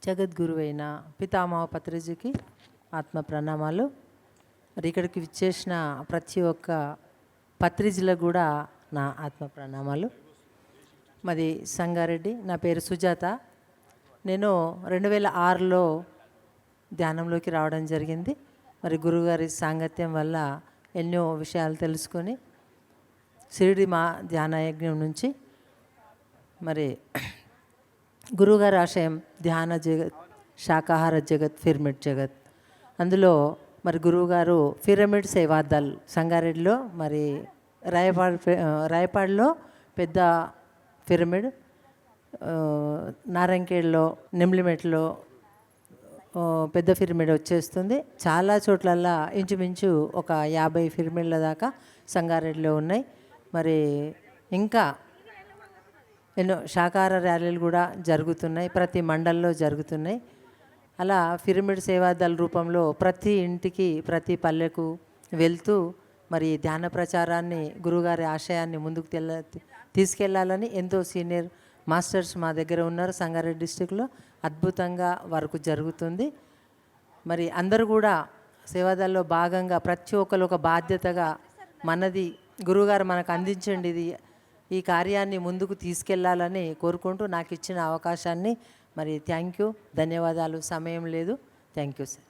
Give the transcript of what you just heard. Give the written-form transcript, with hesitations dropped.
జగద్గురువైన పితామహ పత్రిజీకి ఆత్మ ప్రణామాలు. మరి ఇక్కడికి విచ్చేసిన ప్రతి ఒక్క పత్రిజీలకు కూడా నా ఆత్మ ప్రణామాలు. మాది సంగారెడ్డి, నా పేరు సుజాత. నేను 2006లో ధ్యానంలోకి రావడం జరిగింది. మరి గురువుగారి సాంగత్యం వల్ల ఎన్నో విషయాలు తెలుసుకొని షిరిడి మా ధ్యాన యజ్ఞం నుంచి మరి గురువుగారి ఆశయం ధ్యాన జగత్, శాకాహార జగత్, పిరమిడ్ జగత్. అందులో మరి గురువుగారు పిరమిడ్ సేవాదల్ సంగారెడ్డిలో, మరి రాయపాడులో పెద్ద పిరమిడ్, నారంకేడ్లో, నిమ్లిమెట్లో పెద్ద పిరమిడ్ వచ్చేస్తుంది. చాలా చోట్లల్లా ఇంచుమించు ఒక 50 పిరమిడ్ల దాకా సంగారెడ్డిలో ఉన్నాయి. మరి ఇంకా ఎన్నో శాకాహార ర్యాలీలు కూడా జరుగుతున్నాయి, ప్రతి మండల్లో జరుగుతున్నాయి. అలా పిరమిడ్ సేవాదళ రూపంలో ప్రతి ఇంటికి, ప్రతి పల్లెకు వెళ్తూ మరి ధ్యాన ప్రచారాన్ని, గురువుగారి ఆశయాన్ని ముందుకు తీసుకెళ్లాలని ఎంతో సీనియర్ మాస్టర్స్ మా దగ్గర ఉన్నారు. సంగారెడ్డి డిస్టిక్లో అద్భుతంగా వర్క్ జరుగుతుంది. మరి అందరూ కూడా సేవాదళలో భాగంగా ప్రతి ఒక్కరు ఒక బాధ్యతగా మనది గురువుగారు మనకు అందించండి, ఇది ఈ కార్యాన్ని ముందుకు తీసుకెళ్లాలని కోరుకుంటూ నాకు ఇచ్చిన అవకాశాన్ని మరి థ్యాంక్ యూ, ధన్యవాదాలు. సమయం లేదు. Thank you sir.